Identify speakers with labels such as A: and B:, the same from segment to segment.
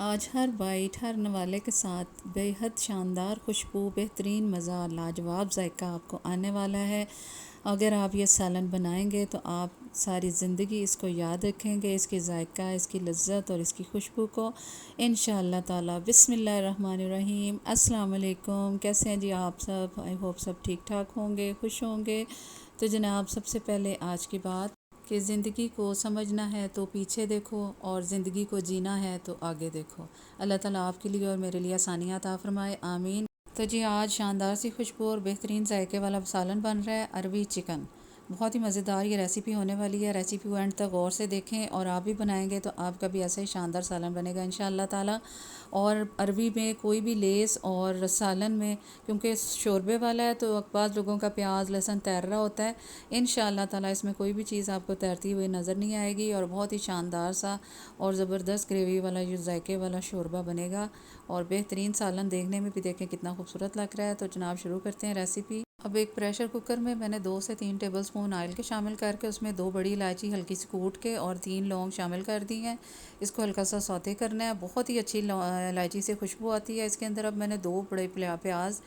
A: आज हर बाइट हर नवाले के साथ बेहद शानदार खुशबू, बेहतरीन मज़ा, लाजवाब जायका आपको आने वाला है। अगर आप ये सालन बनाएंगे तो आप सारी ज़िंदगी इसको याद रखेंगे, इसकी जायका, इसकी लज्जत और इसकी खुशबू को इंशाअल्लाह ताला। बिस्मिल्लाहिर्रहमानिर्रहीम। अस्सलाम वालेकुम। कैसे हैं जी आप सब? आई होप सब ठीक ठाक होंगे, खुश होंगे। तो जनाब, सबसे पहले आज की बात कि ज़िंदगी को समझना है तो पीछे देखो और ज़िंदगी को जीना है तो आगे देखो। अल्लाह ताला आपके लिए और मेरे लिए आसानियाँ अता फ़रमाए, आमीन। तो जी, आज शानदार सी खुशबू और बेहतरीन जायके वाला सालन बन रहा है, अरवी चिकन। बहुत ही मज़ेदार ये रेसिपी होने वाली है। रेसिपी को एंड तक गौर से देखें और आप भी बनाएंगे तो आपका भी ऐसा ही शानदार सालन बनेगा इंशाअल्लाह ताला। और अरवी में कोई भी लेस और सालन में, क्योंकि शोरबे वाला है तो बाज़ लोगों का प्याज लहसुन तैर रहा होता है, इंशाअल्लाह ताला इसमें कोई भी चीज़ आपको तैरती हुई नज़र नहीं आएगी और बहुत ही शानदार सा और ज़बरदस्त ग्रेवी वाला ये जायके वाला शोरबा बनेगा और बेहतरीन सालन देखने में भी देखें कितना खूबसूरत लग रहा है। तो जनाब, शुरू करते हैं रेसिपी। अब एक प्रेशर कुकर में मैंने 2 से 3 टेबलस्पून ऑयल के शामिल करके उसमें 2 बड़ी इलायची हल्की सी कूट के और 3 लौंग शामिल कर दी हैं। इसको हल्का सा सौते करना है। बहुत ही अच्छी इलायची से खुशबू आती है इसके अंदर। अब मैंने 2 बड़े प्याज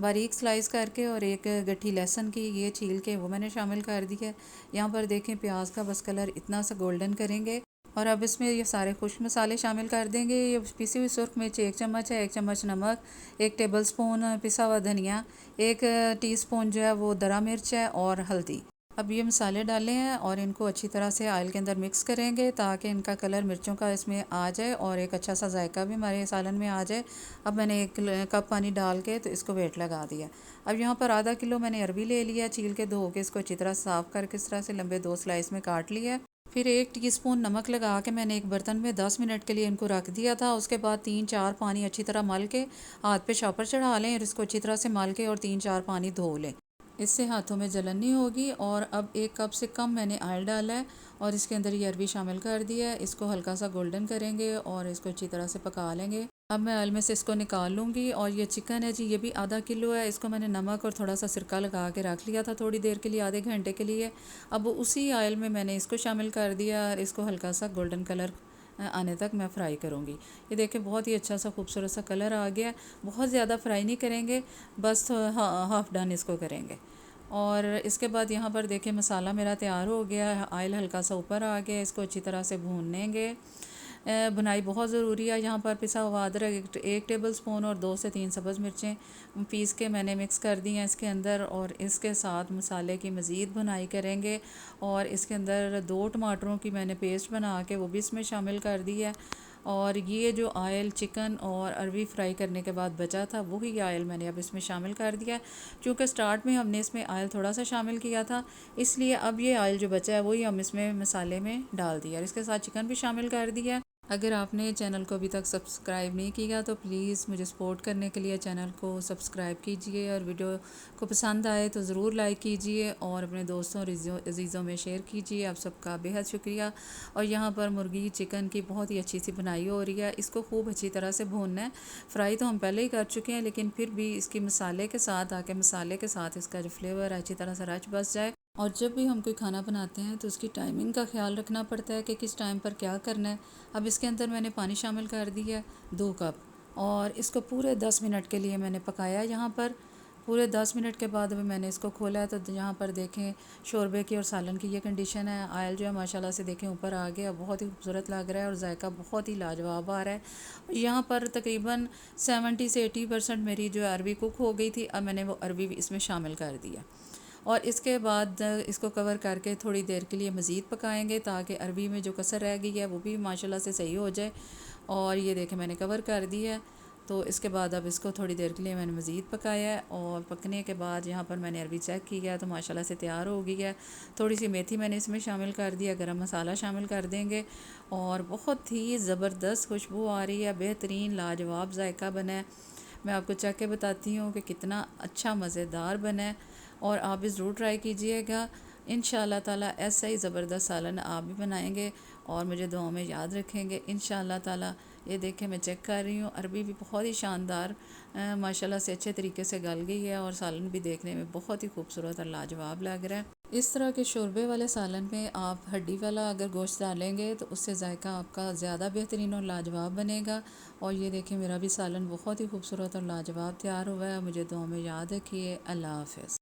A: बारीक स्लाइस करके और एक गट्ठी लहसुन की ये छील के वो मैंने शामिल कर दी है। यहाँ पर देखें प्याज का बस कलर इतना सा गोल्डन करेंगे और अब इसमें ये सारे खुश्क मसाले शामिल कर देंगे। ये पिसी हुई सुरख मिर्च 1 चम्मच है, 1 चम्मच नमक, 1 टेबलस्पून पिसा हुआ धनिया, 1 टीस्पून जो है वो दरा मिर्च है और हल्दी। अब ये मसाले डाले हैं और इनको अच्छी तरह से ऑयल के अंदर मिक्स करेंगे ताकि इनका कलर मिर्चों का इसमें आ जाए और एक अच्छा सा जायका भी हमारे सालन में आ जाए। अब मैंने 1 कप पानी डाल के तो इसको वेट लगा दिया। अब यहाँ पर आधा किलो मैंने अरबी ले लिया, छील के धो के इसको अच्छी तरह साफ़ करके इस तरह से लंबे 2 स्लाइस में काट लिया। फिर 1 टीस्पून नमक लगा के मैंने एक बर्तन में 10 मिनट के लिए इनको रख दिया था। उसके बाद 3-4 पानी अच्छी तरह मल के हाथ पे शॉपर चढ़ा लें और इसको अच्छी तरह से मल के और 3-4 पानी धो लें। इससे हाथों में जलन नहीं होगी। और अब 1 कप से कम मैंने ऑयल डाला है और इसके अंदर ये अरबी शामिल कर दिया है। इसको हल्का सा गोल्डन करेंगे और इसको अच्छी तरह से पका लेंगे। अब मैं ऑयल में से इसको निकाल लूँगी। और ये चिकन है जी, ये भी आधा किलो है। इसको मैंने नमक और थोड़ा सा सिरका लगा के रख लिया था थोड़ी देर के लिए, आधे घंटे के लिए। अब उसी ऑयल में मैंने इसको शामिल कर दिया और इसको हल्का सा गोल्डन कलर आने तक मैं फ्राई करूँगी। ये देखें बहुत ही अच्छा सा खूबसूरत सा कलर आ गया। बहुत ज़्यादा फ्राई नहीं करेंगे, बस हाफ़ डन इसको करेंगे। और इसके बाद यहाँ पर देखें मसाला मेरा तैयार हो गया है। ऑयल हल्का सा ऊपर आ गया, इसको अच्छी तरह से भूनेंगे। बुनाई बहुत ज़रूरी है। यहाँ पर पिसा हुआ अदरक 1 टेबलस्पून और 2 से 3 सब्ज़ मिर्चें पीस के मैंने मिक्स कर दी हैं इसके अंदर और इसके साथ मसाले की मज़ीद बुनाई करेंगे। और इसके अंदर 2 टमाटरों की मैंने पेस्ट बना के वो भी इसमें शामिल कर दी है। और ये जो ऑयल चिकन और अरबी फ्राई करने के बाद बचा था वही ऑयल मैंने अब इसमें शामिल कर दिया। क्योंकि स्टार्ट में हमने इसमें ऑयल थोड़ा सा शामिल किया था, इसलिए अब ये ऑयल जो बचा है वही हम इसमें मसाले में डाल दिया और इसके साथ चिकन भी शामिल कर दिया। अगर आपने चैनल को अभी तक सब्सक्राइब नहीं किया तो प्लीज़ मुझे सपोर्ट करने के लिए चैनल को सब्सक्राइब कीजिए और वीडियो को पसंद आए तो ज़रूर लाइक कीजिए और अपने दोस्तों और अजीज़ों में शेयर कीजिए। आप सबका बेहद शुक्रिया। और यहाँ पर मुर्गी चिकन की बहुत ही अच्छी सी बनाई हो रही है। इसको खूब अच्छी तरह से भूनना है। फ्राई तो हम पहले ही कर चुके हैं, लेकिन फिर भी इसकी मसाले के साथ आके मसाले के साथ इसका जो फ्लेवर है अच्छी तरह से रच बस जाए। और जब भी हम कोई खाना बनाते हैं तो उसकी टाइमिंग का ख्याल रखना पड़ता है कि किस टाइम पर क्या करना है। अब इसके अंदर मैंने पानी शामिल कर दिया है 2 कप और इसको पूरे 10 मिनट के लिए मैंने पकाया। यहाँ पर पूरे 10 मिनट के बाद अभी मैंने इसको खोला है तो यहाँ पर देखें शोरबे की और सालन की ये कंडीशन है। ऑयल जो है माशाल्लाह से देखें ऊपर आ गया, बहुत ही खूबसूरत लग रहा है और जायका बहुत ही लाजवाब आ रहा है। यहाँ पर तकरीबन 70 से 80% मेरी जो अरबी कुक हो गई थी। अब मैंने वो अरबी भी इसमें शामिल कर दिया और इसके बाद इसको कवर करके थोड़ी देर के लिए मज़ीद पकाएंगे ताकि अरबी में जो कसर रह गई है वो भी माशाल्लाह से सही हो जाए। और ये देखें मैंने कवर कर दिया है। तो इसके बाद अब इसको थोड़ी देर के लिए मैंने मज़ीद पकाया है और पकने के बाद यहाँ पर मैंने अरबी चेक किया तो माशाल्लाह से तैयार हो गई है। थोड़ी सी मेथी मैंने इसमें शामिल कर दिया, गरम मसाला शामिल कर देंगे और बहुत ही ज़बरदस्त खुशबू आ रही है, बेहतरीन लाजवाब जायका बना है। मैं आपको चख के बताती हूँ कि कितना अच्छा मज़ेदार बना है और आप भी ज़रूर ट्राई कीजिएगा। इंशाअल्लाह ताला ऐसा ही ज़बरदस्त सालन आप भी बनाएंगे और मुझे दुआओं में याद रखेंगे इंशाअल्लाह ताला। ये देखें मैं चेक कर रही हूँ, अरबी भी बहुत ही शानदार माशाल्लाह से अच्छे तरीके से गल गई है और सालन भी देखने में बहुत ही खूबसूरत और लाजवाब लग रहा है। इस तरह के शोरबे वाले सालन में आप हड्डी वाला अगर गोश्त डालेंगे तो उससे जायका आपका ज़्यादा बेहतरीन और लाजवाब बनेगा। और ये देखें मेरा भी सालन बहुत ही खूबसूरत और लाजवाब तैयार हुआ है। मुझे दुआ में याद रखिए। अल्लाह हाफ़िज़।